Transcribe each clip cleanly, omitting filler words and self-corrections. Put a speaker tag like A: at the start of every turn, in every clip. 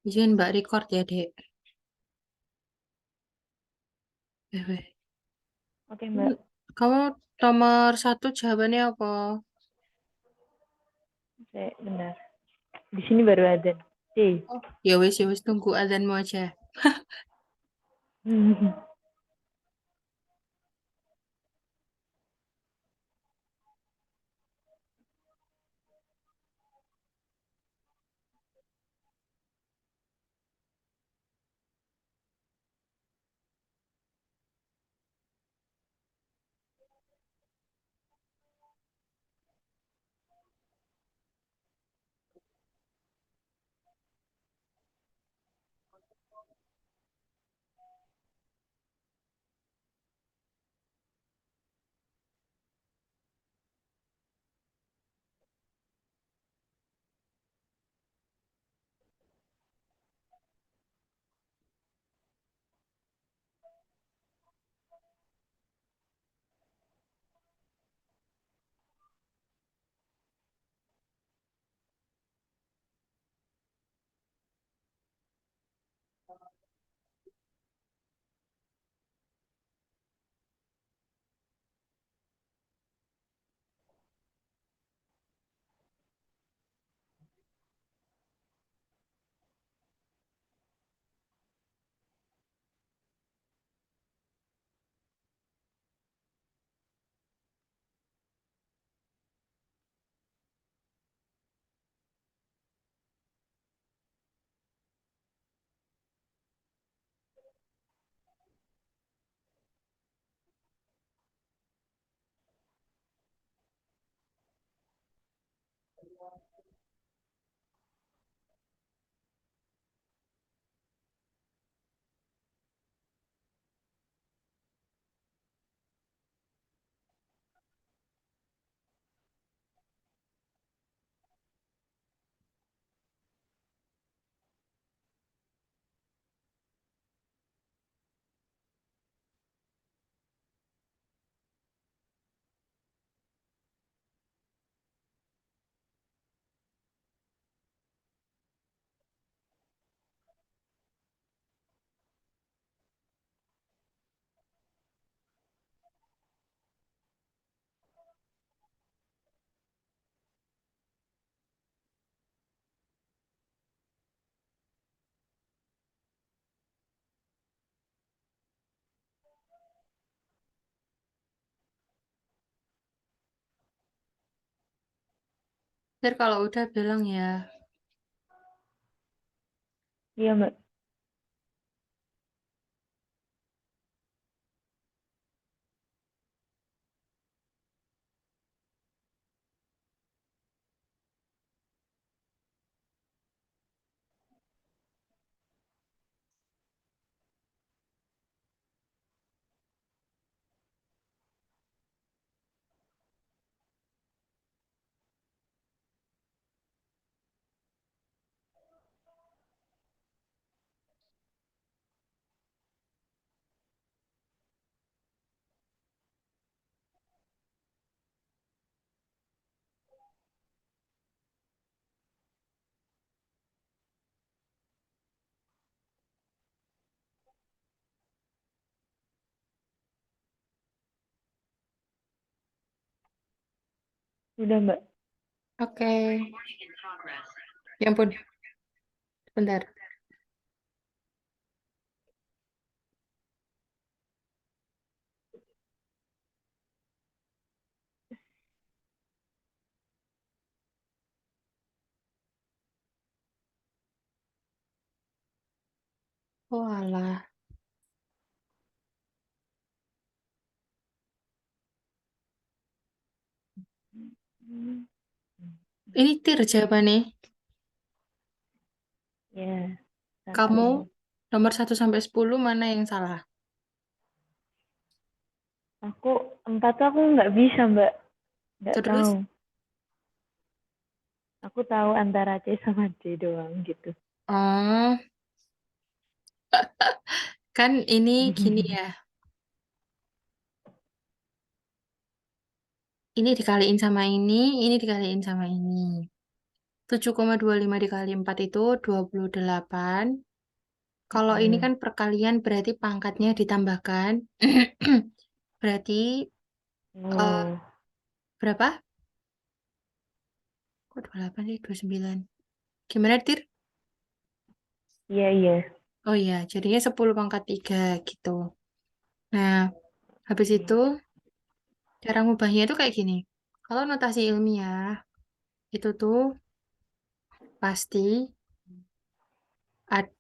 A: Izin Mbak record ya, Dek. Weh.
B: Oke, Mbak.
A: Kamu nomor satu jawabannya apa?
B: Saya benar. Di sini baru ada. C.
A: Oh, ya wes, tunggu adzanmu aja. Ntar kalau udah bilang ya.
B: Iya, Mbak. Udah, Mbak.
A: Oke. Ya ampun, bentar. Oh alah. Ini tir jawabannya.
B: Ya,
A: Kamu
B: satu.
A: nomor satu sampai 10 mana yang salah?
B: Aku empat tuh aku nggak bisa, Mbak. Nggak tahu.
A: Terus,
B: Aku tahu antara C sama D doang gitu.
A: oh, kan ini gini ya. Ini dikaliin sama ini dikaliin sama ini. 7,25 dikali 4 itu 28. Kalau ini
B: Mm-mm.
A: kan perkalian berarti pangkatnya ditambahkan. Berarti eh,
B: Oh,
A: berapa? Kok 28 sih? 29. Gimana, Tir?
B: iya iya.
A: Oh iya, jadinya 10 pangkat 3 gitu. Nah, habis itu
B: Oke.
A: cara ngubahnya itu kayak gini. Kalau notasi ilmiah, itu tuh pasti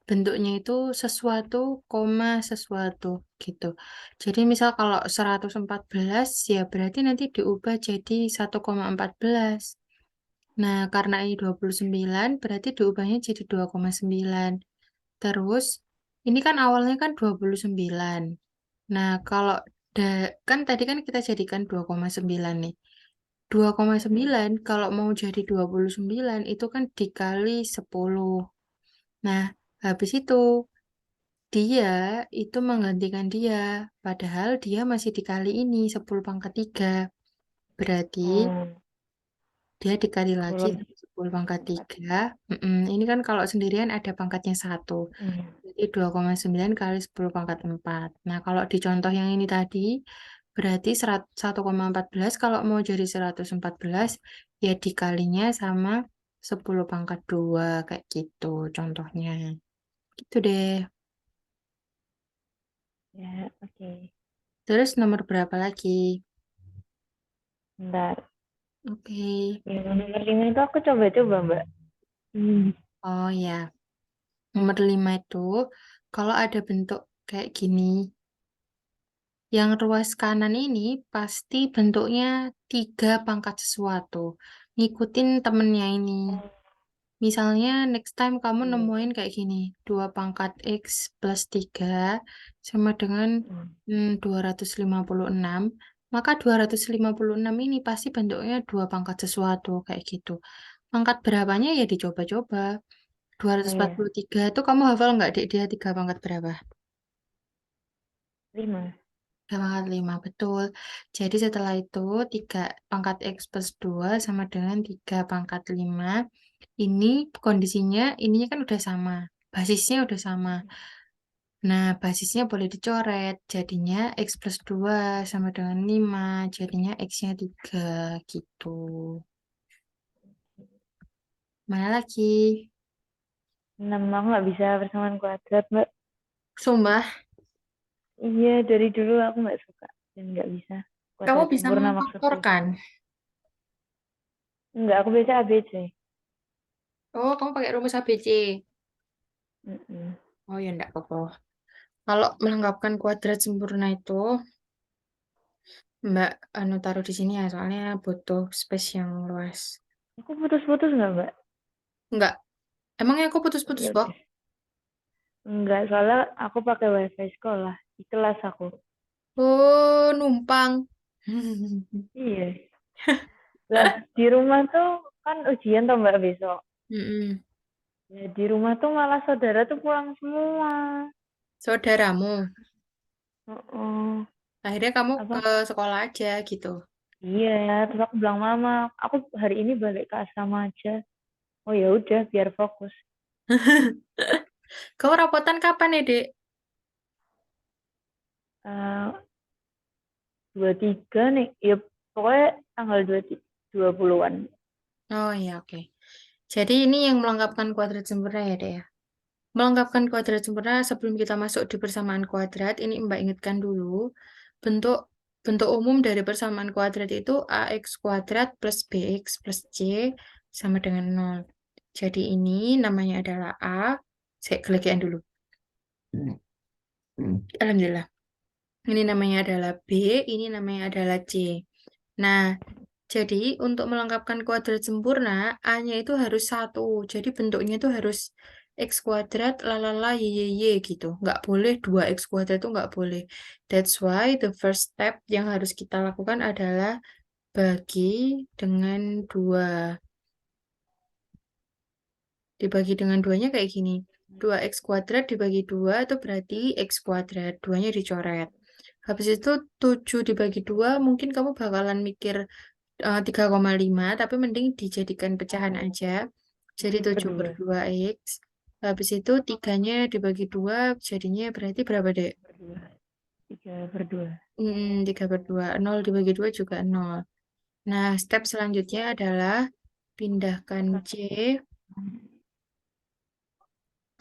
A: bentuknya itu sesuatu, koma sesuatu gitu. Jadi misal kalau 114 ya berarti nanti diubah jadi 1,14. Nah, karena ini 29 berarti diubahnya jadi 2,9. Terus, ini kan awalnya kan 29. Nah, kalau kan tadi kan kita jadikan 2,9 nih. dua koma
B: Mm-mm.
A: sembilan kalau mau jadi 29 itu kan dikali 10. Nah, habis itu dia itu menggantikan dia. Padahal dia masih dikali ini 10 pangkat 3. Berarti
B: Oh,
A: dia dikali lagi
B: 10.
A: 10 pangkat 3. Ini kan kalau sendirian ada pangkatnya 1.
B: Mm.
A: Jadi 2,9 kali 10 pangkat 4. Nah, kalau di contoh yang ini tadi, berarti 1,14 kalau mau jadi 114, ya dikalinya sama 10 pangkat 2, kayak gitu contohnya. Gitu deh.
B: Ya, oke.
A: Terus nomor berapa lagi?
B: Bentar.
A: Oke.
B: Yang nomor 5 itu aku coba-coba, Mbak. Hmm.
A: Oh ya, nomor 5 itu, kalau ada bentuk kayak gini, yang ruas kanan ini pasti bentuknya 3 pangkat sesuatu. Ngikutin temennya ini. Misalnya next time kamu
B: Oke.
A: nemuin kayak gini, 2 pangkat X plus 3 sama dengan
B: Hmm.
A: 256, maka 256 ini pasti bentuknya 2 pangkat sesuatu, kayak gitu. Pangkat berapanya ya dicoba-coba. dua
B: Oh
A: ratus empat
B: iya,
A: puluh tiga itu kamu hafal nggak, Dek? Dia 3 pangkat berapa?
B: 5.
A: 3 pangkat 5, betul. Jadi setelah itu 3 pangkat X plus 2 sama dengan 3 pangkat 5. Ini kondisinya, ininya kan udah sama. Basisnya udah sama. Nah, basisnya boleh dicoret. Jadinya X plus 2 sama dengan 5. Jadinya X-nya 3 gitu. Mana lagi?
B: 6 aku nggak bisa persamaan kuadrat, Mbak.
A: Sumpah,
B: Iya, dari dulu aku nggak suka dan nggak bisa.
A: kamu
B: Kuadrat
A: bisa
B: sempurna maksudku.
A: memfaktorkan.
B: Nggak, aku biasa ABC.
A: Oh, kamu pakai rumus ABC.
B: Mm-mm.
A: Oh ya, enggak apa-apa. Kalau melengkapkan kuadrat sempurna itu, Mbak anu taruh di sini ya, soalnya butuh space yang luas.
B: Aku putus-putus nggak, Mbak?
A: Enggak, emangnya aku
B: Oh,
A: putus-putus,
B: ya
A: Bok?
B: udah. Enggak, soalnya aku pakai wifi sekolah. Di kelas aku.
A: Oh, numpang.
B: Iya. Lah, di rumah tuh kan ujian tuh, Mbak, besok.
A: Mm-mm.
B: Ya, di rumah tuh malah saudara tuh pulang semua.
A: Saudaramu.
B: Heeh.
A: Akhirnya kamu ke
B: Apa?
A: sekolah aja gitu.
B: Iya, terus aku bilang mama, aku hari ini balik ke asrama aja. Oh ya udah, biar fokus.
A: Kamu rapotan kapan ya, Dek?
B: 23 nih, ya pokoknya tanggal 20-an.
A: Oh iya, oke. Jadi ini yang melengkapkan kuadrat sempurna ya, Dek ya. Melengkapkan kuadrat sempurna sebelum kita masuk di persamaan kuadrat, ini Mbak ingatkan dulu, bentuk bentuk umum dari persamaan kuadrat itu ax kuadrat plus bx plus c sama dengan 0. Jadi ini namanya adalah a. Saya kelegian dulu. Alhamdulillah. Ini namanya adalah b, ini namanya adalah c. Nah, jadi untuk melengkapkan kuadrat sempurna, A-nya itu harus 1. Jadi bentuknya itu harus X kuadrat, lalala, y gitu. Nggak boleh 2X kuadrat itu nggak boleh. That's why the first step yang harus kita lakukan adalah bagi dengan 2. Dibagi dengan 2-nya kayak gini. 2X kuadrat dibagi 2 itu berarti X kuadrat. 2-nya dicoret. Habis itu 7 dibagi 2 mungkin kamu bakalan mikir 3,5, tapi mending dijadikan pecahan aja. Jadi
B: 7 per
A: 7 per
B: 2.
A: 2x. Habis itu 3-nya dibagi 2, jadinya berarti berapa, Dek?
B: 3 per 2.
A: 3 per 2. 0 dibagi 2 juga 0. Nah, step selanjutnya adalah pindahkan C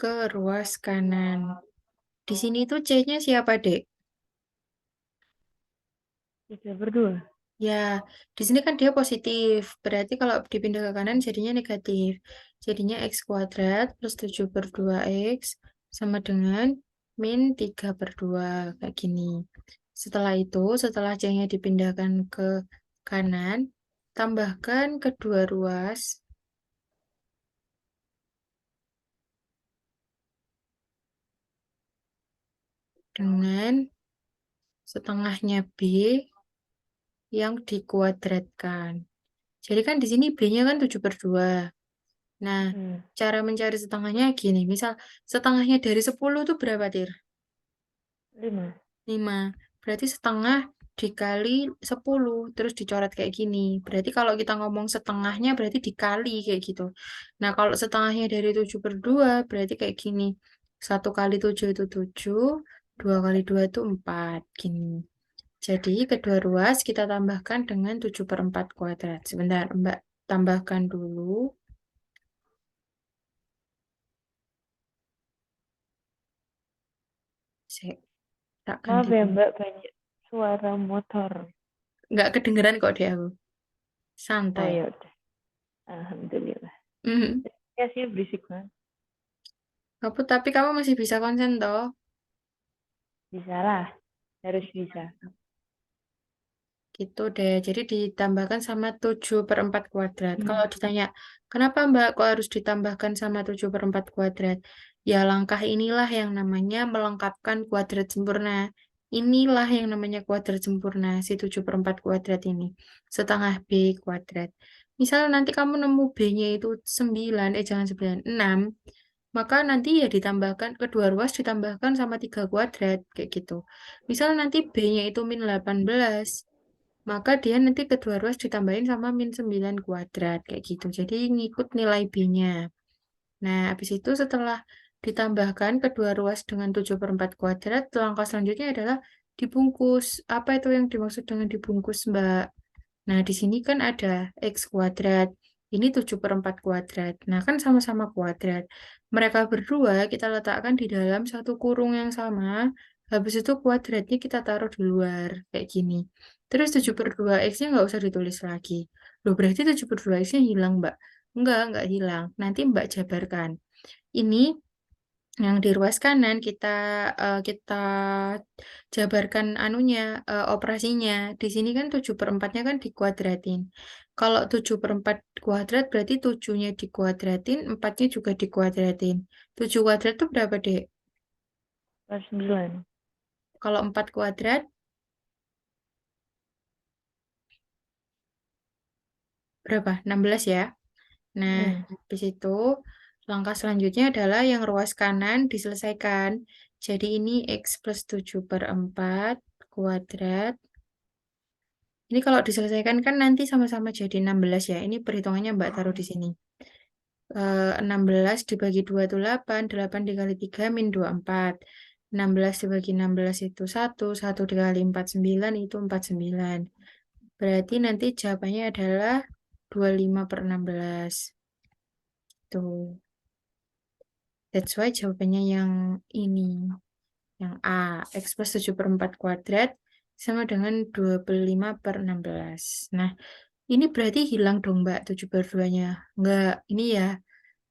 A: ke ruas kanan. Di sini tuh C-nya siapa, Dek?
B: 3 per 2.
A: Ya, di sini kan dia positif. Berarti kalau dipindah ke kanan jadinya negatif. Jadinya x kuadrat plus 7 per 2x sama dengan min 3 per 2. Kayak gini. Setelah itu, setelah C-nya dipindahkan ke kanan, tambahkan kedua ruas dengan setengahnya B yang dikuadratkan. Jadi kan di sini B-nya kan 7 per 2. Nah, cara mencari setengahnya gini. Misal, setengahnya dari 10 itu berapa, Tir?
B: 5.
A: 5. Berarti setengah dikali 10. Terus dicoret kayak gini. Berarti kalau kita ngomong setengahnya berarti dikali kayak gitu. Nah, kalau setengahnya dari 7 per 2 berarti kayak gini. 1 kali 7 itu 7. 2 kali 2 itu 4. Gini. Jadi, kedua ruas kita tambahkan dengan 7 per 4 kuadrat. Sebentar, Mbak tambahkan dulu. Saya tak
B: Maaf
A: ganti
B: ya
A: dulu.
B: Mbak, banyak suara motor.
A: Nggak kedengeran kok di aku.
B: Oh
A: Santai.
B: ya udah. Alhamdulillah.
A: Mhm.
B: Ya sih berisik banget.
A: Tapi kamu masih bisa konsen toh?
B: Bisa lah. Harus bisa.
A: Gitu deh. Jadi ditambahkan sama 7 per 4 kuadrat. Kalau ditanya, kenapa Mbak kok harus ditambahkan sama 7 per 4 kuadrat? Ya langkah inilah yang namanya melengkapkan kuadrat sempurna. Inilah yang namanya kuadrat sempurna, si 7 per 4 kuadrat ini. Setengah B kuadrat. Misal nanti kamu nemu B-nya itu 9, jangan 9, 6. Maka nanti ya ditambahkan, kedua ruas ditambahkan sama 3 kuadrat, kayak gitu. Misal nanti B-nya itu min 18, maka dia nanti kedua ruas ditambahin sama min 9 kuadrat, kayak gitu. Jadi ngikut nilai B-nya. Nah, habis itu setelah ditambahkan kedua ruas dengan 7 per 4 kuadrat, langkah selanjutnya adalah dibungkus. Apa itu yang dimaksud dengan dibungkus, Mbak? Nah, di sini kan ada X kuadrat. Ini 7 per 4 kuadrat. Nah, kan sama-sama kuadrat. Mereka berdua kita letakkan di dalam satu kurung yang sama. Habis itu kuadratnya kita taruh di luar. Kayak gini. Terus 7 per 2 X-nya nggak usah ditulis lagi. Loh, berarti 7 per 2 X-nya hilang, Mbak. Nggak hilang. Nanti Mbak jabarkan. Ini yang di ruas kanan kita jabarkan anunya operasinya. Di sini kan 7 per 4-nya kan dikuadratin. Kalau 7 per 4 kuadrat berarti 7-nya dikuadratin, 4-nya juga dikuadratin. 7 kuadrat itu berapa, Dek?
B: Plus 9.
A: Kalau 4 kuadrat berapa? 16 ya. Nah, habis itu langkah selanjutnya adalah yang ruas kanan diselesaikan. Jadi ini X plus 7 per 4 kuadrat. Ini kalau diselesaikan kan nanti sama-sama jadi 16 ya. Ini perhitungannya Mbak taruh di sini. 16 dibagi 2 itu 8. 8 dikali 3 min 24. 16 dibagi 16 itu 1. 1 dikali 4, 9 itu 49. Berarti nanti jawabannya adalah 25 per 16. Tuh. That's why jawabannya yang ini. Yang A. X plus 7 per 4 kuadrat sama dengan 25 per 16. Nah, ini berarti hilang dong, Mbak, 7 per 2-nya. Enggak, ini ya.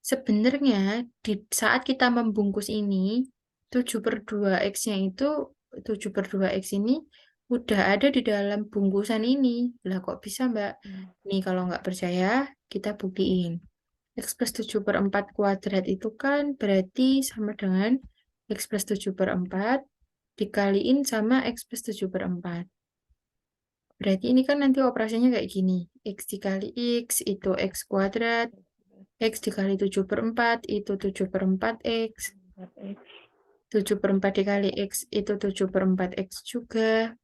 A: Sebenarnya di saat kita membungkus ini, 7 per 2X-nya itu, 7 per 2X ini udah ada di dalam bungkusan ini. Lah kok bisa, Mbak? Nih, kalau nggak percaya, kita buktiin. X plus 7 per 4 kuadrat itu kan berarti sama dengan X plus 7 per 4 dikaliin sama X plus 7 per 4. Berarti ini kan nanti operasinya kayak gini. X dikali X itu X kuadrat. X dikali 7 per 4 itu 7 per 4X. 7 per 4 dikali X itu 7 per 4X juga.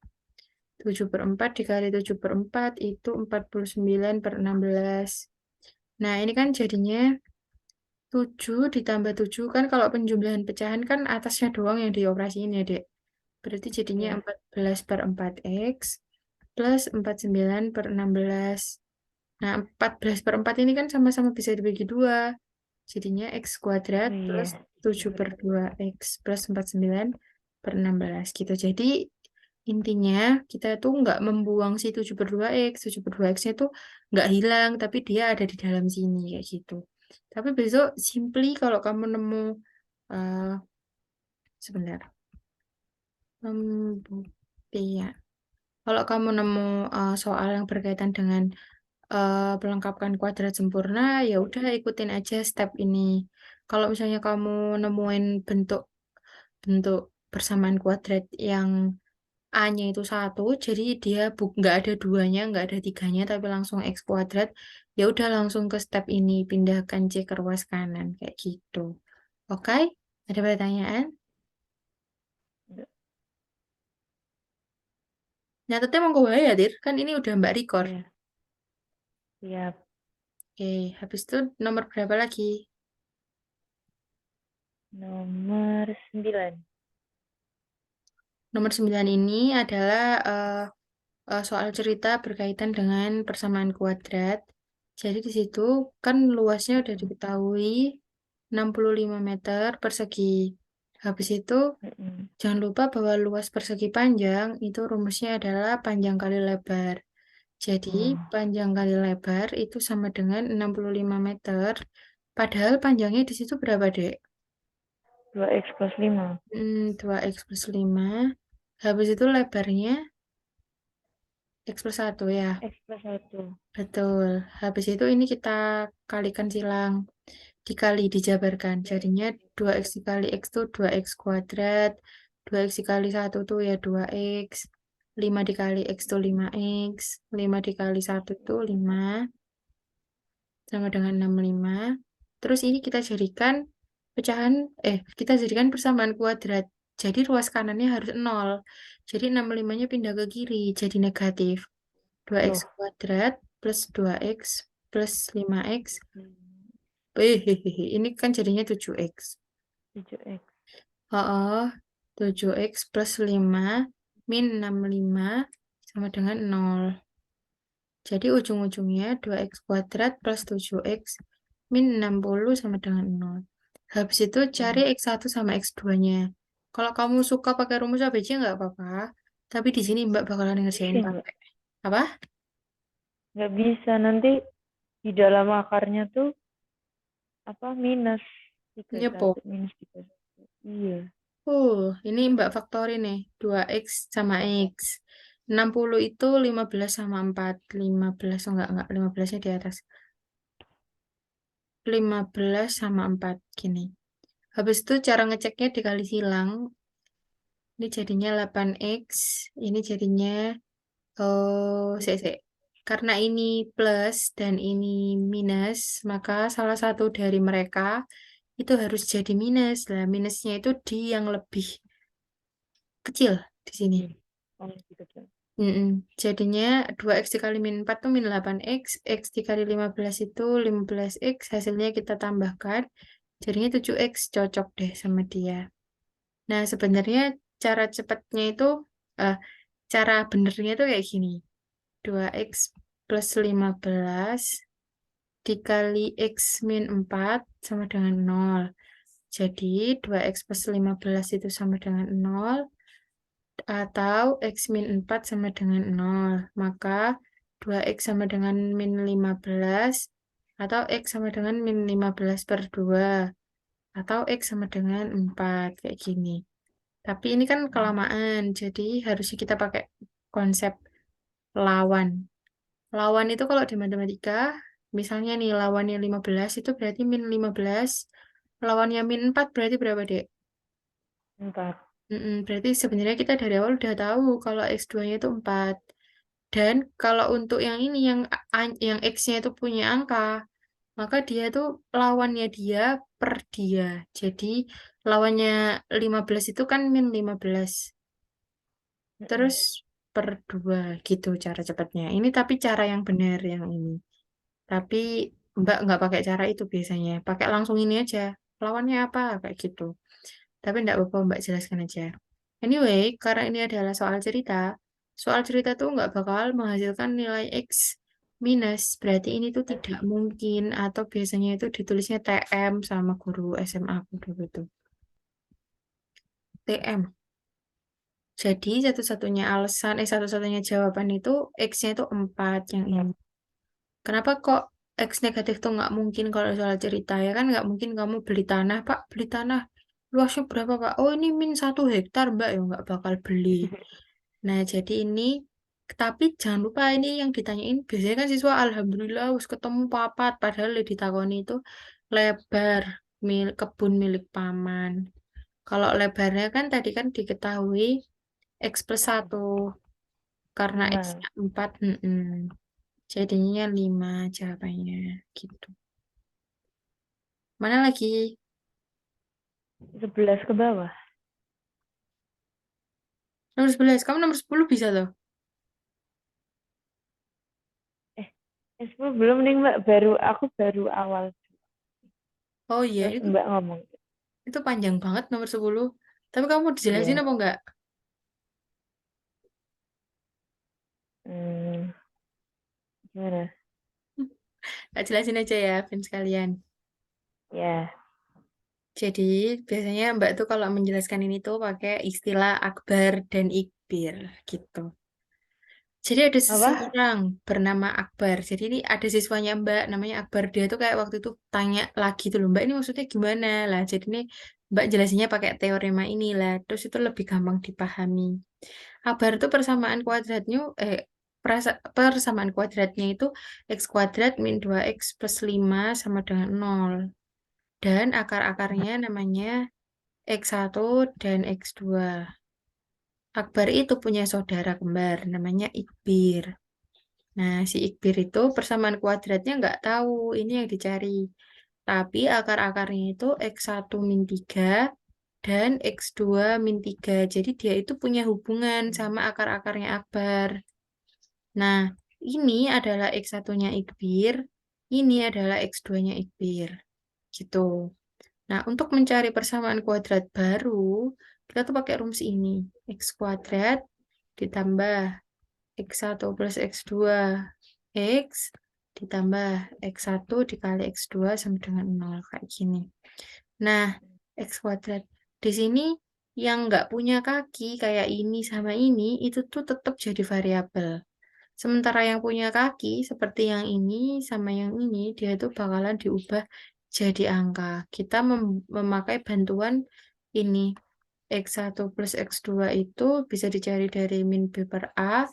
A: 7 per 4 dikali 7 per 4 itu 49 per 16. Nah, ini kan jadinya 7 ditambah 7 kan kalau penjumlahan pecahan kan atasnya doang yang dioperasiin ya, Dek. Berarti jadinya
B: Ya.
A: 14 per 4x plus 49 per 16. Nah, 14 per 4 ini kan sama-sama bisa dibagi 2. Jadinya x kuadrat
B: Oh
A: plus
B: iya.
A: 7 per 2x plus 49 per 16 gitu. Jadi intinya kita tuh nggak membuang si 7 per 2x. 7 per 2x-nya tuh nggak hilang, tapi dia ada di dalam sini kayak gitu. Tapi besok simply kalau kamu nemu eh sebentar. Pembuktian. Kalau kamu nemu soal yang berkaitan dengan melengkapkan kuadrat sempurna, ya udah ikutin aja step ini. Kalau misalnya kamu nemuin bentuk bentuk persamaan kuadrat yang A-nya itu 1, jadi dia nggak ada duanya, nggak ada tiganya, tapi langsung X kuadrat, ya udah langsung ke step ini, pindahkan C ke ruas kanan, kayak gitu. Oke? Ada pertanyaan?
B: Udah.
A: Nyatetnya mau gue ya, Dir? Kan ini udah Mbak record.
B: Iya. Siap.
A: Oke, habis itu nomor berapa lagi?
B: Nomor 9.
A: Nomor 9 ini adalah soal cerita berkaitan dengan persamaan kuadrat. Jadi di situ kan luasnya udah
B: Mm-mm.
A: diketahui 65 meter persegi. Habis itu
B: Mm-mm.
A: jangan lupa bahwa luas persegi panjang itu rumusnya adalah panjang kali lebar. Jadi
B: Oh,
A: panjang kali lebar itu sama dengan 65 meter. Padahal panjangnya di situ berapa, Dek?
B: 2x plus 5.
A: 2x plus 5. Habis itu lebarnya X plus 1 ya.
B: X plus 1.
A: Betul. Habis itu ini kita kalikan silang. Dikali, dijabarkan. Jadinya 2x dikali x itu 2x kuadrat. 2x dikali 1 tuh ya 2x. 5 dikali x itu 5x. 5 dikali 1 itu 5. Sama dengan 65. Terus ini kita jadikan pecahan, kita jadikan persamaan kuadrat. Jadi ruas kanannya harus 0. Jadi 65-nya pindah ke kiri, jadi negatif. 2x
B: Loh.
A: kuadrat plus 2x plus 5x.
B: Hmm,
A: Ini kan jadinya 7x.
B: 7x.
A: Oh, 7x plus 5 min 65 sama dengan 0. Jadi ujung-ujungnya 2x kuadrat plus 7x min 60 sama dengan 0. Habis itu cari
B: Hmm.
A: x1 sama x2-nya. Kalau kamu suka pakai rumus ABC nggak apa-apa. Tapi di sini Mbak bakalan ngerjain
B: Bisa nggak?
A: pakai apa?
B: Nggak bisa. Nanti di dalam akarnya tuh apa minus
A: Nyepo.
B: 31 minus 31. Iya.
A: Ini Mbak faktorin nih. 2x sama x. 60 itu 15 sama 4. 15, enggak. 15-nya di atas. 15 sama 4, gini. Habis itu cara ngeceknya dikali silang. Ini jadinya 8x. Ini jadinya, karena ini plus dan ini minus, maka salah satu dari mereka itu harus jadi minus. Lah, minusnya itu di yang lebih kecil di sini.
B: Iya. Oh, gitu kan.
A: Mm-mm. Jadinya 2x dikali min 4 itu min 8x, x dikali 15 itu 15x, hasilnya kita tambahkan, jadinya 7x, cocok deh sama dia. Nah, sebenarnya cara cepatnya itu, eh, cara benernya itu kayak gini, 2x plus 15 dikali x min 4 sama dengan 0. Jadi 2x plus 15 itu sama dengan 0, atau x min 4 sama dengan 0. Maka 2x sama dengan min 15, atau x sama dengan min 15 per 2, atau x sama dengan 4, kayak gini. Tapi ini kan
B: Hmm.
A: kelamaan, jadi harusnya kita pakai konsep lawan. Lawan itu kalau di matematika, misalnya nih lawannya 15 itu berarti min 15, lawannya min 4 berarti berapa, Dek?
B: 4.
A: Berarti sebenarnya kita dari awal udah tahu kalau X2-nya itu 4. Dan kalau untuk yang ini, yang X-nya itu punya angka, maka dia tuh lawannya dia per dia. Jadi lawannya 15 itu kan min 15.
B: Mm-mm.
A: Terus per 2 gitu cara cepatnya. Ini tapi cara yang benar yang ini. Tapi Mbak nggak pakai cara itu biasanya. Pakai langsung ini aja. Lawannya apa? Kayak gitu. Tapi nggak apa-apa Mbak jelaskan aja. Anyway, karena ini adalah soal cerita tuh nggak bakal menghasilkan nilai X minus. Berarti ini tuh tidak mungkin. Atau biasanya itu ditulisnya TM sama guru SMA aku dulu tuh. TM. Jadi satu-satunya jawaban itu X-nya itu 4 yang ini. Kenapa kok X negatif tuh nggak mungkin kalau soal cerita ya kan nggak mungkin kamu beli tanah Pak beli tanah luasnya berapa Pak? Oh ini min 1 hektar Mbak ya nggak bakal beli. Nah jadi ini tapi jangan lupa ini yang ditanyain biasanya kan siswa alhamdulillah wis ketemu papat padahal yang ditakoni itu lebar kebun milik paman. Kalau lebarnya kan tadi kan diketahui X+1 karena
B: 5.
A: X-nya 4 jadinya 5 jawabannya gitu. Mana lagi?
B: 11 ke bawah.
A: Nomor 11. Kamu nomor 10 bisa loh.
B: Eh, S10 belum nih Mbak. Aku baru awal.
A: Oh iya,
B: Terus Mbak ngomong.
A: itu panjang banget nomor 10. Tapi kamu mau dijelasin
B: Iya.
A: apa enggak?
B: Hmm, gimana?
A: Tak jelasin aja ya, fans kalian.
B: Ya.
A: Jadi, biasanya Mbak tuh kalau menjelaskan ini tuh pakai istilah akbar dan ikbir gitu. Jadi ada
B: Apa?
A: seseorang bernama Akbar. Jadi ini ada siswanya Mbak namanya Akbar. Dia tuh kayak waktu itu tanya lagi tuh loh, Mbak ini maksudnya gimana lah. Jadi ini Mbak jelasinnya pakai teorema inilah. Terus itu lebih gampang dipahami. Akbar itu persamaan kuadratnya itu x kuadrat min 2x plus 5 sama dengan 0. Dan akar-akarnya namanya x1 dan x2. Akbar itu punya saudara kembar namanya Ikbir. Nah, si Ikbir itu persamaan kuadratnya nggak tahu, ini yang dicari. Tapi akar-akarnya itu X1 min 3 dan X2 min 3. Jadi dia itu punya hubungan sama akar-akarnya Akbar. Nah, ini adalah X1-nya Ikbir, ini adalah X2-nya Ikbir. Gitu. Nah, untuk mencari persamaan kuadrat baru, kita tuh pakai rumus ini. X kuadrat ditambah X1 plus X2 X ditambah X1 dikali X2 sama dengan 0 kayak gini. Nah, X kuadrat. Di sini yang nggak punya kaki kayak ini sama ini, itu tuh tetap jadi variabel. Sementara yang punya kaki seperti yang ini sama yang ini, dia itu bakalan diubah jadi angka. Kita memakai bantuan ini. X1 plus X2 itu bisa dicari dari min B per A,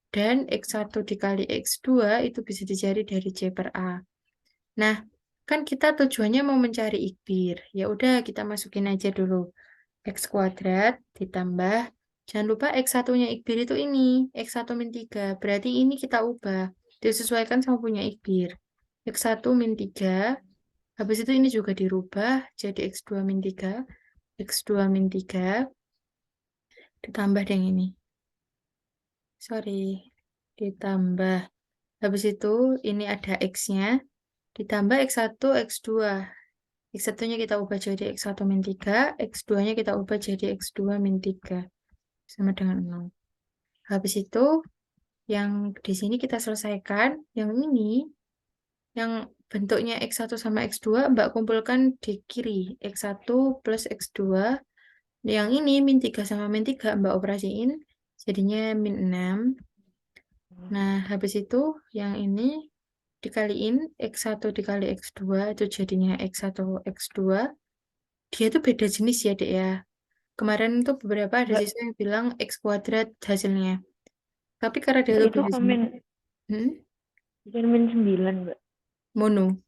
A: dan X1 dikali X2 itu bisa dicari dari C per A. Nah, kan kita tujuannya mau mencari ikbir. Ya udah, kita masukin aja dulu. X kuadrat ditambah, jangan lupa X1-nya ikbir itu ini, X1 min 3. Berarti ini kita ubah, disesuaikan sama punya ikbir. X1 min 3, habis itu ini juga dirubah jadi X2 min 3. X2 min 3, ditambah dengan ini. Sorry, ditambah. Habis itu ini ada X-nya, ditambah X1, X2. X1-nya kita ubah jadi X1 min 3, X2-nya kita ubah jadi X2 min 3. Sama dengan 0. Habis itu, yang di sini kita selesaikan. Yang ini, yang bentuknya X1 sama X2, Mbak kumpulkan di kiri. X1 plus X2. Yang ini, min 3 sama min 3, Mbak operasiin. Jadinya min 6. Nah, habis itu, yang ini dikaliin X1 dikali X2 itu jadinya X1 X2. Dia itu beda jenis ya, Dek ya. Kemarin itu beberapa ada
B: Mbak,
A: siswa yang bilang X kuadrat hasilnya. Tapi karena dia
B: Mbak
A: itu
B: itu
A: beda jenis,
B: komen
A: hmm,
B: bukan min 9, Mbak.
A: mono,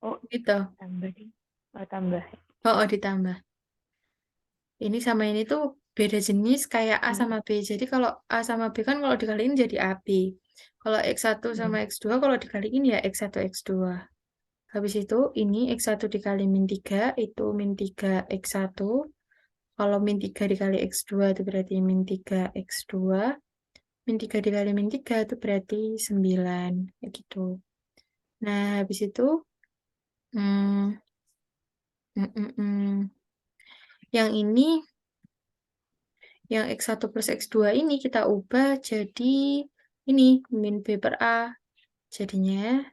B: Oh,
A: gitu.
B: tambah nih. Oh, tambah.
A: Oh, oh, ditambah. Ini sama ini tuh beda jenis kayak A sama B. Jadi kalau A sama B kan kalau dikaliin jadi AB. Kalau X1 sama X2 kalau dikaliin ya X1 X2. Habis itu ini X1 dikali min 3 itu min 3 X1. Kalau min 3 dikali X2 itu berarti min 3 X2. Min 3 dikali min 3 itu berarti 9. Kayak gitu. Nah, habis itu, hmm, mm, mm, mm. Yang ini, yang X1 plus X2 ini kita ubah jadi ini, min B per A. Jadinya,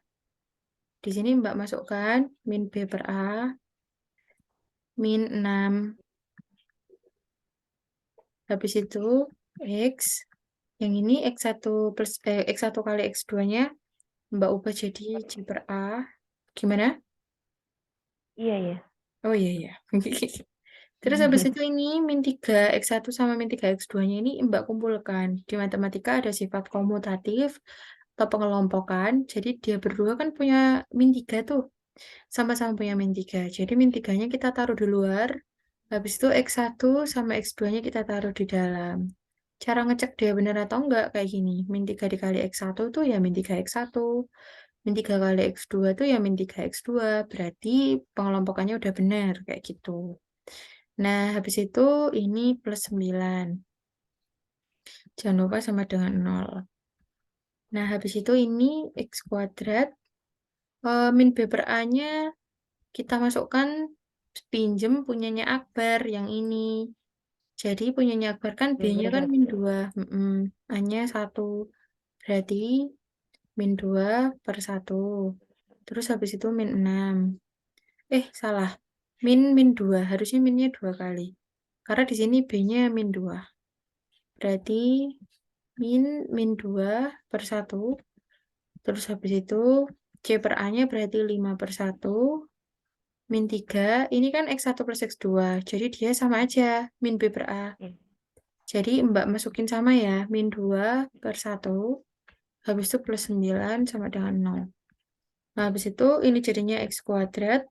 A: di sini Mbak masukkan min B per A, min 6. Habis itu, X. Yang ini X1 plus, X1 kali X2-nya Mbak ubah jadi J per A. Gimana?
B: Iya, ya.
A: Oh iya, iya. Terus habis itu ini min 3 X1 sama min 3 X2-nya ini Mbak kumpulkan. Di matematika ada sifat komutatif atau pengelompokan. Jadi dia berdua kan punya min 3 tuh. Sama-sama punya min 3. Jadi min 3-nya kita taruh di luar. Habis itu X1 sama X2-nya kita taruh di dalam. Cara ngecek dia benar atau enggak kayak gini. Min 3 dikali X1 tuh ya min 3 X1. Min 3 kali X2 tuh ya min 3 X2. Berarti pengelompokannya udah benar kayak gitu. Nah, habis itu ini plus 9. Jangan lupa sama dengan 0. Nah, habis itu ini X kuadrat. Min B per A-nya kita masukkan pinjem punyanya Akbar yang ini. Jadi punyanya Akbar kan
B: B
A: B-nya
B: per
A: kan min
B: 1.
A: 2. A-nya 1. Berarti min 2 per 1. Terus habis itu min 6. Salah. Min 2. Harusnya minnya 2 kali. Karena di sini B-nya min 2. Berarti min 2 per 1. Terus habis itu C per A-nya berarti 5 per 1. Min 3. Ini kan X1 plus X2. Jadi dia sama aja. Min B per A.
B: Iya.
A: Jadi Mbak masukin sama ya. Min 2 per 1. Habis itu plus 9 sama dengan 0. Nah, habis itu ini jadinya X kuadrat.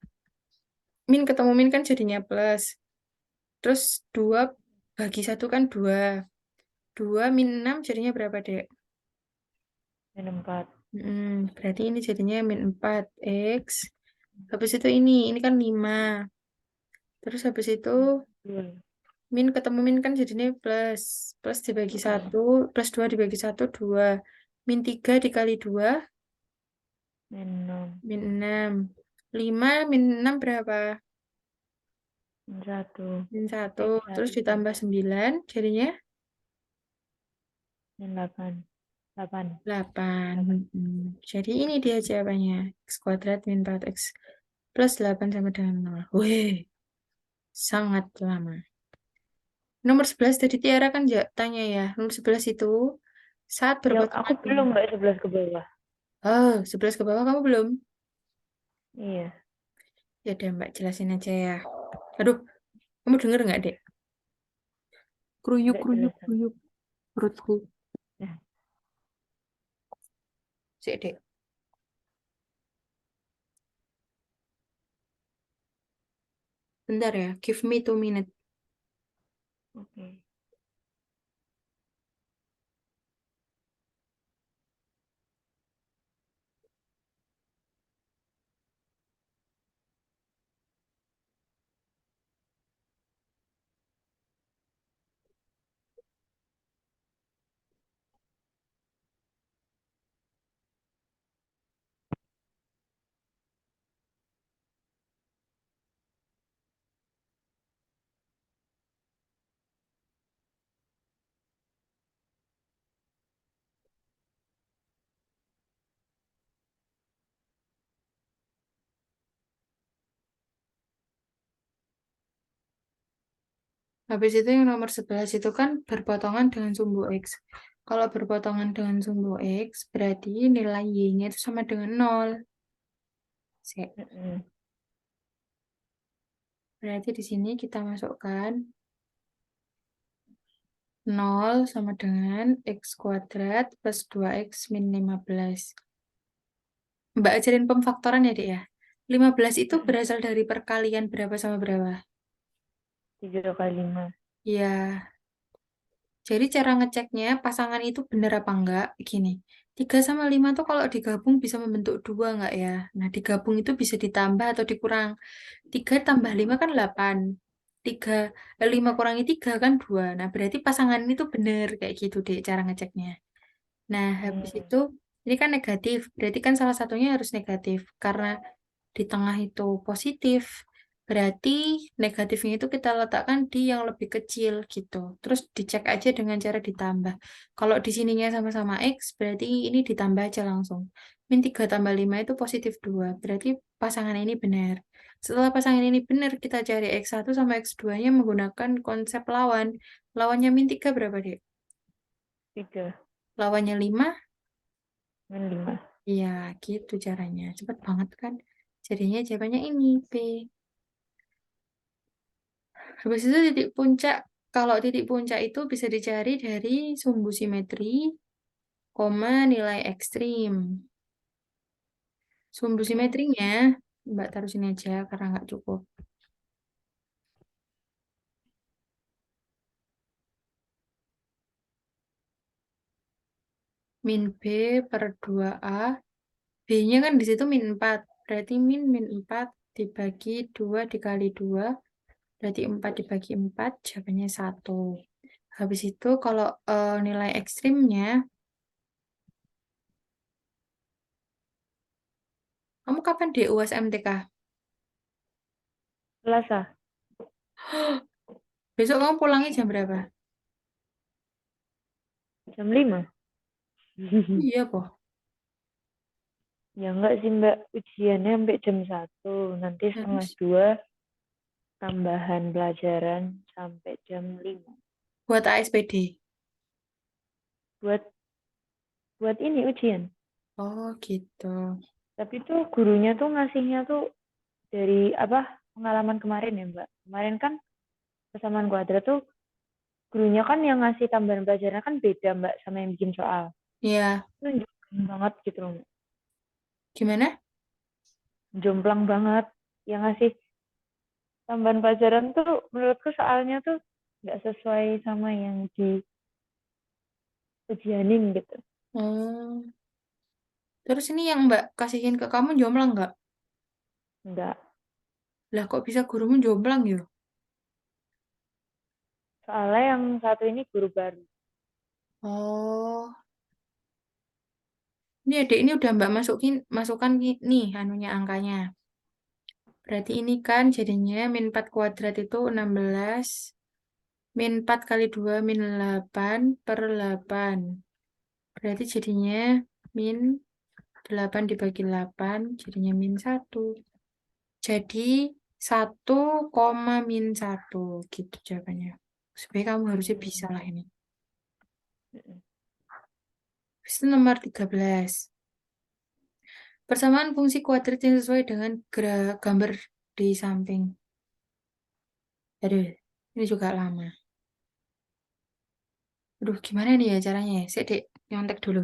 A: Min ketemu min kan jadinya plus. Terus 2 bagi 1 kan 2. 2 min 6 jadinya berapa, Dek?
B: Min 4.
A: Berarti ini jadinya min 4 X. Habis itu ini kan 5. Terus habis itu
B: Iya.
A: min ketemu min kan jadinya plus. Plus dibagi 1, plus 2 dibagi 1, 2. Min 3 dikali 2,
B: Min 6.
A: min 6. 5 min 6 berapa?
B: Min 1.
A: Min 1.
B: X
A: Terus
B: 1.
A: ditambah 9, jadinya
B: Min 8. 8.
A: 8.
B: 8.
A: Jadi ini dia jawabannya. X kuadrat min 4X plus 8 sama dengan 0. Wih, sangat lama. Nomor 11 dari Tiara kan tanya ya. Nomor 11 itu saat
B: Ya, aku
A: berpotongan
B: belum
A: dengan...
B: Mbak 11 ke bawah.
A: Oh, 11 ke bawah kamu belum?
B: Iya.
A: Ya udah Mbak jelasin aja ya. Aduh, kamu denger nggak, Dek? Kruyuk,
B: Nggak
A: kruyuk,
B: jelas.
A: kruyuk. Perutku.
B: Nah,
A: Sik, Dek. Bentar ya. Give me 2 minutes.
B: oke.
A: Habis itu yang nomor 11 itu kan berpotongan dengan sumbu X. Kalau berpotongan dengan sumbu X, berarti nilai Y-nya itu sama dengan 0. Sik.
B: Mm-mm.
A: Berarti di sini kita masukkan 0 sama dengan X kuadrat plus 2X min 15. Mbak ajarin pemfaktoran ya, Dek ya. 15 itu
B: Mm-mm.
A: berasal dari perkalian berapa sama berapa?
B: 3 kali 5.
A: Ya, jadi cara ngeceknya pasangan itu benar apa enggak? Gini, 3 sama 5 tuh kalau digabung bisa membentuk 2 enggak ya? Nah, digabung itu bisa ditambah atau dikurang. 3 tambah 5 kan 8. 3, 5 kurangi 3 kan 2. Nah, berarti pasangan itu benar kayak gitu deh cara ngeceknya. Nah, habis
B: Hmm.
A: itu Ini kan negatif, berarti kan salah satunya harus negatif. Karena di tengah itu positif, berarti negatifnya itu kita letakkan di yang lebih kecil gitu. Terus dicek aja dengan cara ditambah. Kalau di sininya sama-sama X, berarti ini ditambah aja langsung. Min 3 tambah 5 itu positif 2, berarti pasangan ini benar. Setelah pasangan ini benar, kita cari X1 sama X2-nya menggunakan konsep lawan. Lawannya min 3 berapa, Dek?
B: 3
A: Lawannya 5.
B: min 5.
A: Iya, gitu caranya. Cepet banget kan? Jadinya jawabannya ini, P. Habis itu titik puncak. Kalau titik puncak itu bisa dicari dari sumbu simetri, koma nilai ekstrim. Sumbu simetrinya, Mbak taruh sini aja karena nggak cukup. Min B per 2A. B-nya kan di situ min 4. Berarti min 4 dibagi 2 dikali 2. Berarti 4 dibagi 4, jawabannya 1. Habis itu kalau nilai ekstrimnya, kamu kapan di UAS MTK?
B: Selasa
A: Besok kamu pulangnya jam berapa?
B: jam 5.
A: Iya, po.
B: Ya enggak sih Mbak, ujiannya sampai jam 1. Nanti setengah
A: Terus
B: 2 tambahan pelajaran sampai jam 5.
A: buat ASPD.
B: Buat buat ini ujian.
A: Oh, gitu.
B: Tapi tuh gurunya tuh ngasihnya tuh dari apa pengalaman kemarin ya Mbak. Kemarin kan kesamaan kuadrat tuh gurunya kan yang ngasih tambahan pelajaran kan beda Mbak sama yang bikin soal.
A: Iya,
B: Itu jomplang banget gitu loh. Mbak.
A: gimana?
B: Jomplang banget. Yang ngasih tambahan pelajaran tuh menurutku soalnya tuh nggak sesuai sama yang di ujianin gitu.
A: Oh, terus ini yang Mbak kasihin ke kamu jomplang nggak?
B: Enggak.
A: Lah, kok bisa gurumu jomplang ya?
B: Soalnya yang satu ini guru baru.
A: Oh, ini adik ini udah Mbak masukkan nih anunya angkanya. Berarti ini kan jadinya min 4 kuadrat itu 16. Min 4 kali 2 min 8 per 8. Berarti jadinya min 8 dibagi 8 jadinya min 1. Jadi 1, min 1 gitu jawabannya. Sebenarnya kamu harusnya bisa lah ini. Terus itu nomor 13. Persamaan fungsi kuadrat yang sesuai dengan gambar di samping. Aduh, ini juga lama. Aduh, gimana nih ya caranya ya? Saya dek nyontek dulu.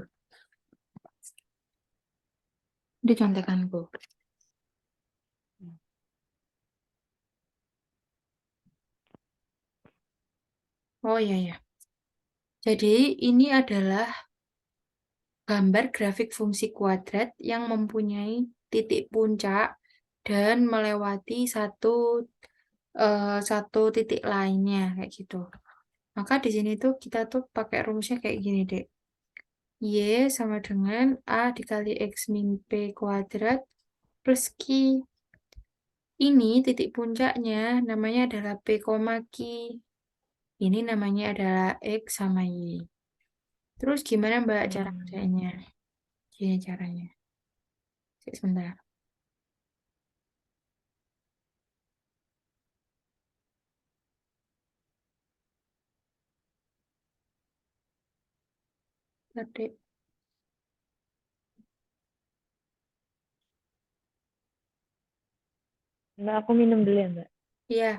A: Ini contekanku. Oh iya ya. Jadi ini adalah gambar grafik fungsi kuadrat yang mempunyai titik puncak dan melewati satu titik lainnya kayak gitu. Maka di sini tuh kita tuh pakai rumusnya kayak gini, Dek. Y sama dengan A dikali X min P kuadrat plus Q. Ini titik puncaknya namanya adalah P, Q. Ini namanya adalah X sama Y. Terus gimana Mbak cara
B: Hmm.
A: kerjanya? Gini caranya. Sebentar. Tadi.
B: Mbak aku minum dulu ya Mbak.
A: Iya.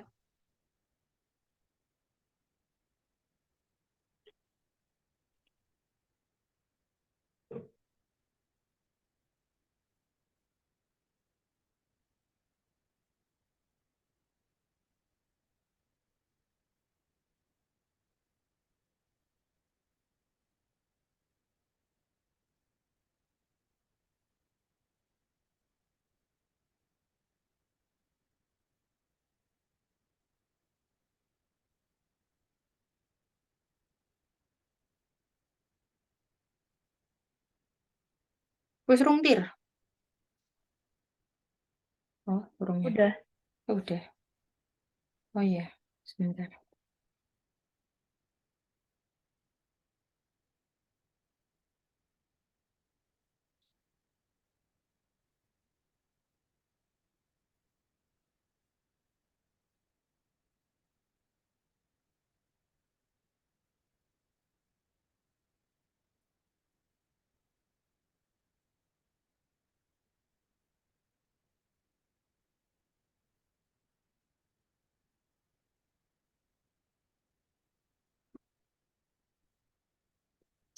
A: Wis rungtir. Oh, burung ya.
B: Udah.
A: Oh, udah. Oh iya, sebentar.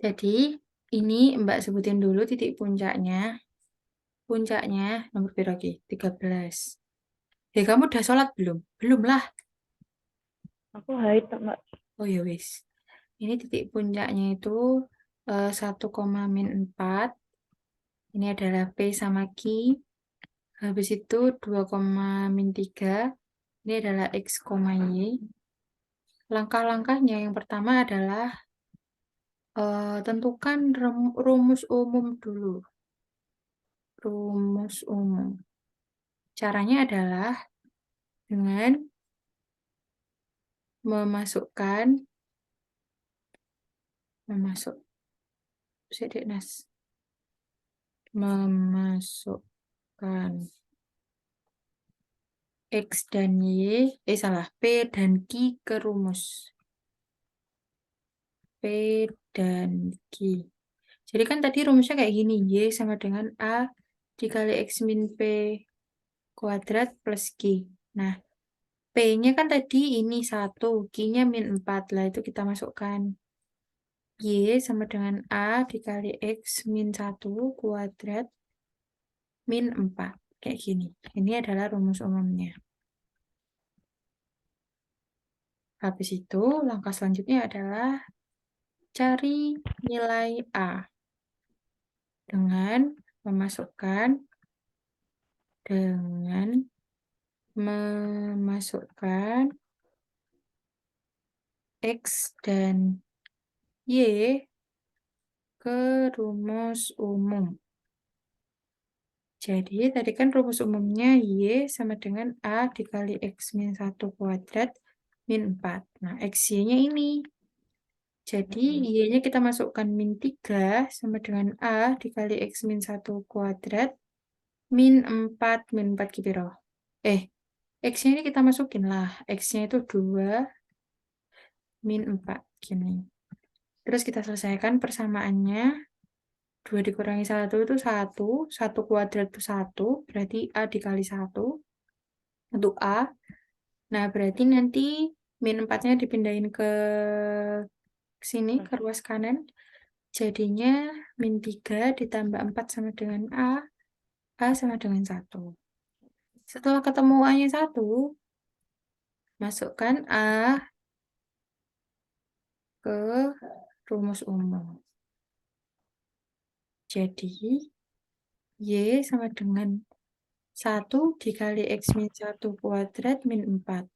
A: Jadi, ini Mbak sebutin dulu titik puncaknya. Puncaknya nomor berapa lagi? 13. Ya, kamu udah sholat belum? Belum lah.
B: Aku haid Mbak.
A: Oh ya wis. Ini titik puncaknya itu 1,-4. Ini adalah P sama Q. Habis itu 2,-3. Ini adalah X, Y. Langkah-langkahnya yang pertama adalah tentukan rumus umum dulu. Rumus umum. Caranya adalah dengan memasukkan sedek nas memasukkan X dan Y, salah, P dan Q ke rumus. P dan Q. Jadi kan tadi rumusnya kayak gini, Y sama dengan A dikali X min P kuadrat plus Q. Nah, P-nya kan tadi ini 1, Q-nya min 4. Lah itu kita masukkan. Y sama dengan A dikali X min 1 kuadrat min 4. Kayak gini. Ini adalah rumus umumnya. Habis itu, langkah selanjutnya adalah cari nilai A. Dengan memasukkan X dan Y ke rumus umum. Jadi, tadi kan rumus umumnya Y sama dengan A dikali X min 1 kuadrat min 4. Nah, XY-nya ini. Jadi, Y-nya kita masukkan min 3 sama dengan A dikali X min 1 kuadrat min 4. Min 4 kipiro. X-nya ini kita masukin lah. X-nya itu 2 min 4. Gini. Terus kita selesaikan persamaannya. 2 dikurangi 1 itu 1. 1 kuadrat itu 1. Berarti A dikali 1. Untuk A. Nah, berarti nanti min 4-nya dipindahin ke sini, ke ruas kanan. Jadinya min 3 ditambah 4 sama dengan A. A sama dengan 1. Setelah ketemu A-nya 1, masukkan A ke rumus umum. Jadi, Y sama dengan 1 dikali X min 1 kuadrat min 4.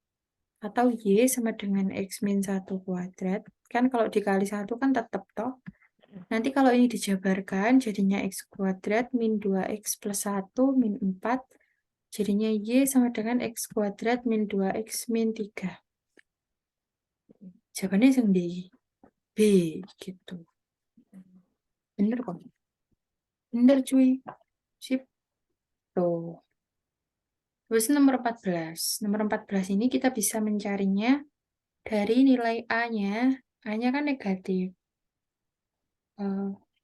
A: Atau Y sama dengan X min 1 kuadrat. Kan kalau dikali 1 kan tetap toh. Nanti kalau ini dijabarkan, jadinya X kuadrat min 2X plus 1 min 4. Jadinya Y sama dengan X kuadrat min 2X min 3. Jawabannya yang D. B, gitu. Bener kok. Bener cuy. Sip. Tuh. Terus nomor 14. Nomor 14 ini kita bisa mencarinya dari nilai A-nya. A-nya kan negatif.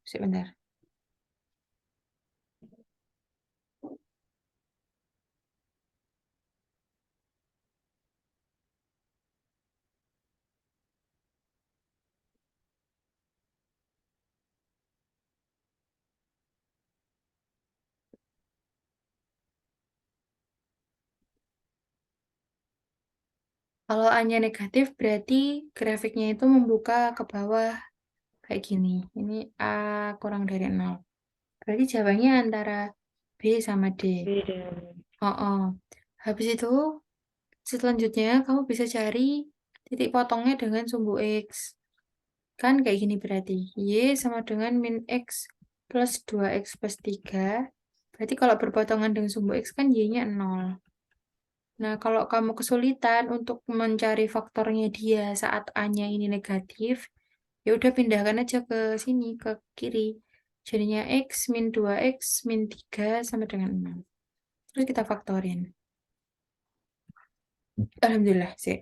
A: Sebentar. Kalau A-nya negatif, berarti grafiknya itu membuka ke bawah kayak gini. Ini A kurang dari 0. Berarti jawabannya antara B sama D.
B: Beda.
A: Oh. Habis itu, selanjutnya kamu bisa cari titik potongnya dengan sumbu X. Kan kayak gini berarti. Y sama dengan min X plus 2x plus 3. Berarti kalau berpotongan dengan sumbu x kan y-nya 0. Nah, kalau kamu kesulitan untuk mencari faktornya dia saat A-nya ini negatif, ya udah pindahkan aja ke sini, ke kiri. Jadinya x min 2x min 3 sama dengan 6. Terus kita faktorin. Alhamdulillah, sih.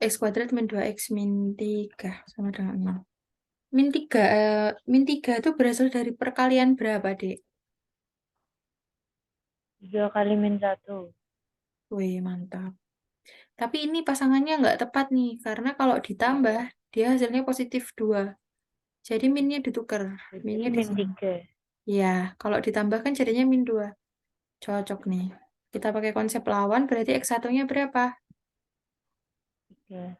A: X kuadrat min 2x min 3 sama dengan 6. Min 3 itu berasal dari perkalian berapa, Dek?
B: 3 kali min 1.
A: Wih, mantap. Tapi ini pasangannya nggak tepat nih, karena kalau ditambah, dia hasilnya positif 2. Jadi minnya ditukar.
B: Berarti
A: Minnya di
B: min
A: sini.
B: 3.
A: Ya, kalau ditambahkan jadinya min 2. Cocok nih. Kita pakai konsep lawan, berarti X1-nya berapa?
B: 3.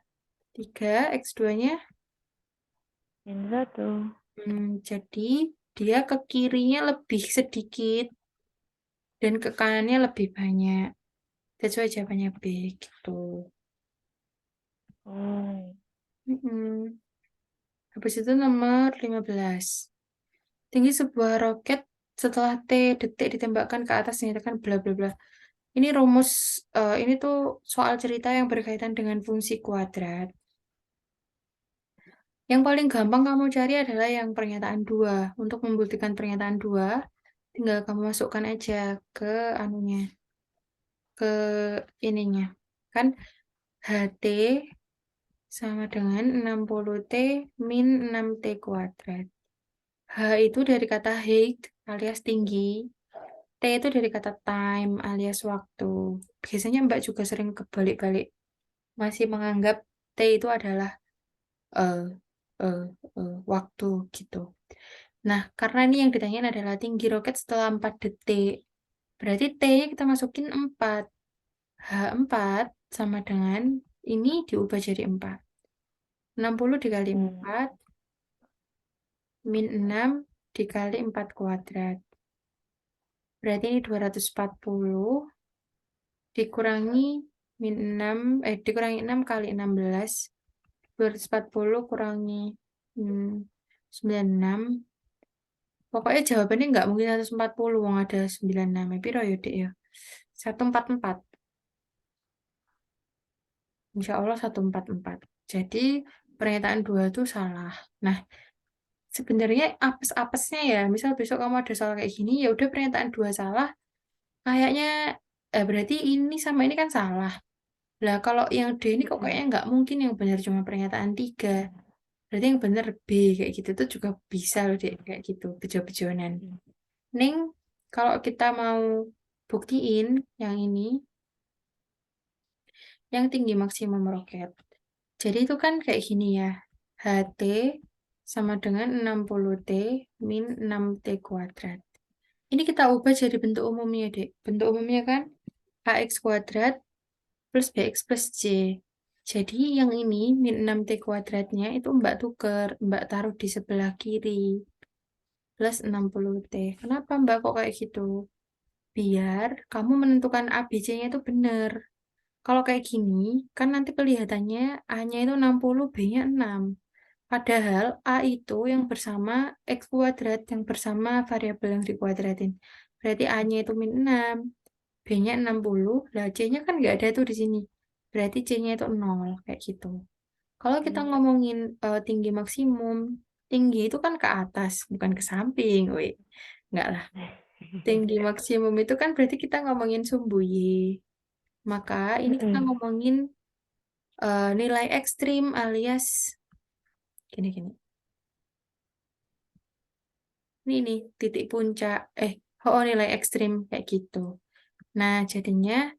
A: 3, X2-nya?
B: Min 1.
A: Jadi dia ke kirinya lebih sedikit, dan ke kanannya lebih banyak. That's why jawabannya B, gitu.
B: Oh.
A: Mm-mm. Habis itu nomor 15. Tinggi sebuah roket setelah T detik ditembakkan ke atas dinyatakan bla bla bla. Ini rumus, ini tuh soal cerita yang berkaitan dengan fungsi kuadrat. Yang paling gampang kamu cari adalah yang pernyataan 2. Untuk membuktikan pernyataan 2, tinggal kamu masukkan aja ke anunya, ke ininya. Kan HT sama dengan 60T min 6T kuadrat. H itu dari kata height alias tinggi. T itu dari kata time alias waktu. Biasanya Mbak juga sering kebalik-balik. Masih menganggap T itu adalah eh, eh, waktu gitu. Nah, karena ini yang ditanyain adalah tinggi roket setelah 4 detik. Berarti T-nya kita masukin 4. H4 sama dengan ini diubah jadi 4. 60 dikali
B: Hmm.
A: 4 min 6 dikali 4 kuadrat. Berarti ini 240 dikurangi min 6, dikurangi 6 kali 16. 240 kurangi 96. Pokoknya jawabannya nggak mungkin 140, wong ada 96. Piro ya, Dek ya? 144. Insya Allah 144. Jadi pernyataan 2 itu salah. Nah, sebenarnya apes-apesnya ya, misal besok kamu ada soal kayak gini, ya udah pernyataan 2 salah, kayaknya berarti ini sama ini kan salah. Lah kalau yang D ini kok kayaknya nggak mungkin yang benar cuma pernyataan 3. Berarti yang benar B kayak gitu tuh juga bisa loh, Dek, kayak gitu, bejo-bejonan. Ning, kalau kita mau buktiin yang ini, yang tinggi maksimum roket. Jadi itu kan kayak gini ya. HT sama dengan 60T min 6T kuadrat. Ini kita ubah jadi bentuk umumnya, Dek. Bentuk umumnya kan AX kuadrat plus BX plus C. Jadi yang ini min 6T kuadratnya itu Mbak tuker, Mbak taruh di sebelah kiri. Plus 60T. Kenapa Mbak kok kayak gitu? Biar kamu menentukan A, B, C-nya itu benar. Kalau kayak gini, kan nanti kelihatannya A-nya itu 60, B-nya 6. Padahal A itu yang bersama X kuadrat, yang bersama variabel yang dikuadratin. Berarti A-nya itu min 6, B-nya 60, lah C-nya kan nggak ada tuh di sini. Berarti C-nya itu 0, kayak gitu. Kalau kita ngomongin tinggi maksimum, tinggi itu kan ke atas, bukan ke samping. Weh, nggak lah. Tinggi maksimum itu kan berarti kita ngomongin sumbu Y. Maka ini kita ngomongin nilai ekstrim alias gini-gini. Ini nih, titik puncak. Nilai ekstrim kayak gitu. Nah, jadinya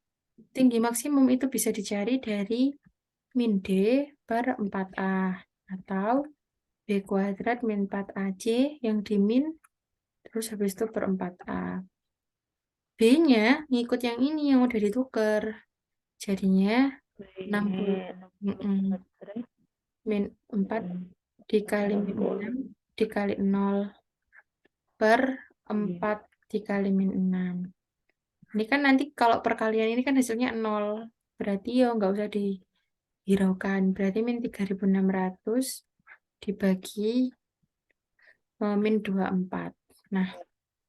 A: tinggi maksimum itu bisa dicari dari min D per 4A. Atau B kuadrat min 4AC yang di min, terus habis itu per 4A. B-nya ngikut yang ini yang udah ditukar. Jadinya 60.
B: Ini
A: Mm-mm.
B: 64 terus.
A: Min 4 dikali min 6 dikali 0 per 4 dikali min 6. Ini kan nanti kalau perkalian ini kan hasilnya 0. Berarti ya nggak usah dihiraukan. Berarti min 3.600 dibagi min 24. Nah,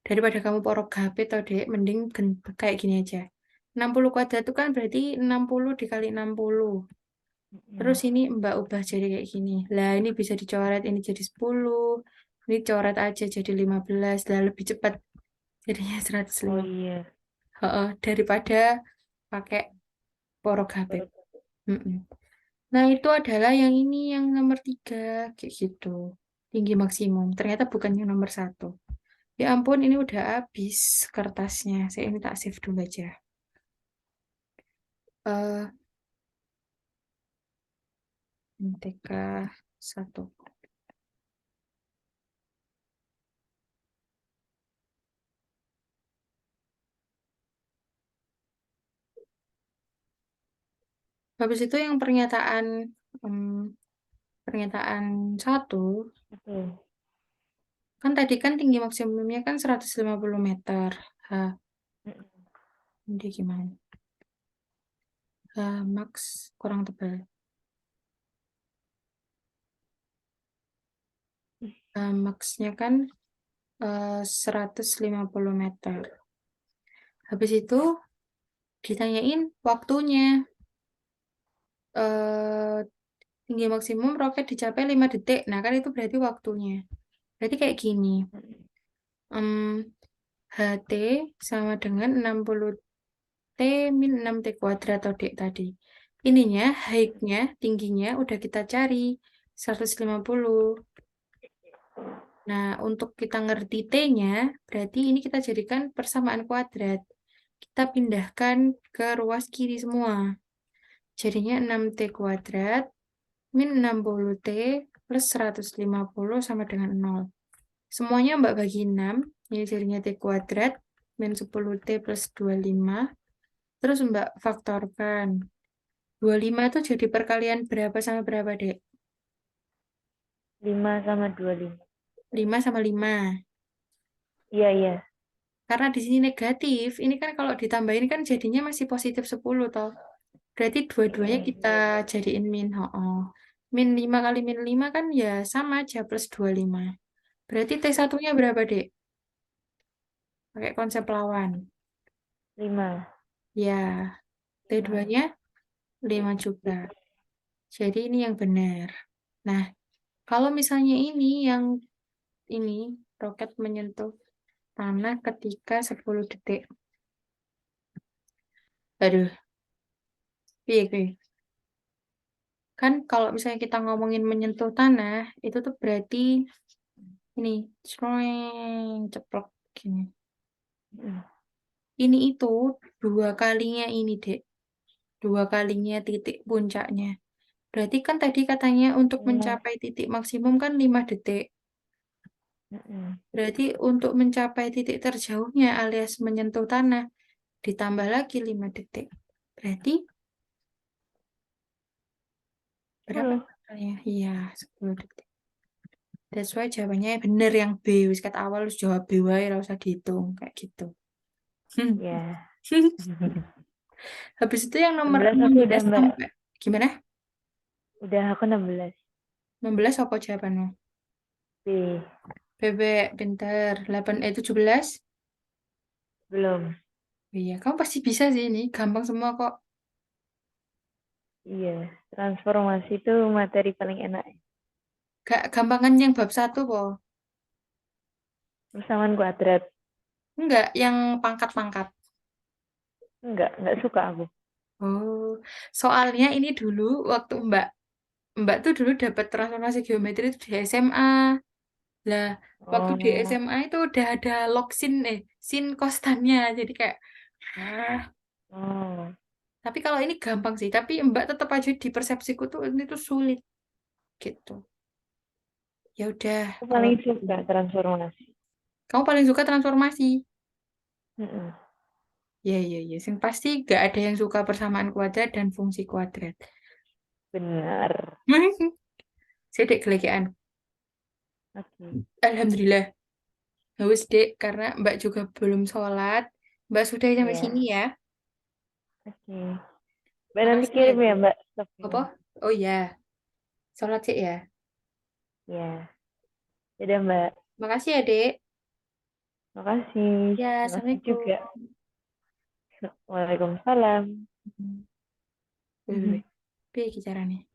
A: daripada kamu porok HP atau dek, mending kayak gini aja. 60 kuadrat itu kan berarti 60 dikali 60. Terus ini Mbak ubah jadi kayak gini. Lah ini bisa dicoret, ini jadi 10. Ini coret aja jadi 15. Lah lebih cepat. Jadinya
B: Oh
A: 150.
B: iya.
A: Heeh, daripada pakai porok HP.
B: Baru
A: Mm-mm. Nah itu adalah yang ini, yang nomor 3. Kayak gitu. Tinggi maksimum. Ternyata bukan yang nomor 1. Ya ampun, ini udah habis kertasnya. Saya ini tak save dulu aja. Eh, MTK 1. Habis itu yang pernyataan 1,
B: betul.
A: kan tadi kan tinggi maksimumnya kan 150 meter. Hah,
B: Mm-mm.
A: ini gimana? Max kurang tebal. Maxnya kan 150 meter. Habis itu ditanyain waktunya. eh Tinggi maksimum roket dicapai 5 detik. Nah, kan itu berarti waktunya. Berarti kayak gini.
B: Mm-mm.
A: HT sama dengan 60 T min 6T kuadrat atau D tadi. Ininya, height-nya, tingginya udah kita cari 150. Nah, untuk kita ngerti T-nya, berarti ini kita jadikan persamaan kuadrat. Kita pindahkan ke ruas kiri semua. Jadinya 6T kuadrat min 60T plus 150 sama dengan 0. Semuanya Mbak bagi 6, ini jadinya T kuadrat min 10T plus 25. Terus Mbak faktorkan. 25 itu jadi perkalian berapa sama berapa, Dek?
B: 5 sama 25.
A: 5 sama 5.
B: Iya, iya.
A: Karena di sini negatif, ini kan kalau ditambahin kan jadinya masih positif 10 toh. Berarti dua-duanya
B: Mm-mm.
A: kita jadiin min. Oh. Min 5 kali min 5 kan ya sama aja plus 25. Berarti T1-nya berapa, Dek? Pakai konsep lawan.
B: 5.
A: Ya,
B: 5.
A: T2-nya 5 juga. Jadi ini yang benar. Nah, kalau misalnya ini yang ini roket menyentuh tanah ketika 10 detik. Aduh, piye kuy? Kan kalau misalnya kita ngomongin menyentuh tanah, itu tuh berarti ini ceplok gini.
B: Mm-mm.
A: Ini itu dua kalinya ini, Dek. Dua kalinya titik puncaknya. Berarti kan tadi katanya untuk
B: Oh.
A: mencapai titik maksimum kan 5 detik.
B: Mm-mm.
A: Berarti untuk mencapai titik terjauhnya alias menyentuh tanah, ditambah lagi 5 detik. Berarti berapa
B: 10.
A: totalnya? Iya, 10 detik. That's why jawabannya bener yang B. Wis kata awal harus jawab B wae, ora usah dihitung. Kayak gitu.
B: Ya.
A: Habis itu yang nomor
B: 16 aku udah,
A: 16
B: Mbak.
A: sampai gimana?
B: Udah aku 16.
A: 16 apa jawabannya?
B: B.
A: Bebek, pinter. 8, 17?
B: Belum.
A: Iya, kamu pasti bisa sih ini. Gampang semua kok.
B: Iya. Transformasi itu materi paling enak.
A: Gak gampangan yang bab 1 kok.
B: Persamaan kuadrat.
A: Enggak, yang pangkat-pangkat.
B: Enggak suka aku.
A: Oh, soalnya ini dulu waktu Mbak Mbak tuh dulu dapat transformasi geometri itu di SMA. Lah, waktu di
B: Oh.
A: SMA itu udah ada log sin sin kostannya. Jadi kayak ah,
B: Oh.
A: tapi kalau ini gampang sih, tapi Mbak tetap aja di persepsiku tuh ini tuh sulit gitu. Ya udah,
B: Aku
A: kalau
B: paling
A: gitu.
B: suka transformasi.
A: Kamu paling suka transformasi.
B: Mm-mm.
A: Ya, ya, ya. Yang pasti gak ada yang suka persamaan kuadrat dan fungsi kuadrat.
B: Benar.
A: Sedek gelegean.
B: Oke.
A: Alhamdulillah. Haus dek, karena Mbak juga belum sholat. Mbak sudah sampai sini
B: Ya,
A: ya.
B: oke. Mbak nanti
A: Makasih ya,
B: kirim ya
A: Dek.
B: Mbak stoknya.
A: Apa? Oh iya, sholat sih ya.
B: Ya, dadah Mbak.
A: Makasih ya, Dek.
B: Makasih.
A: Ya,
B: Makasih
A: Assalamualaikum.
B: juga. Waalaikumsalam.
A: Wih, wih, wih. Piye iki carane?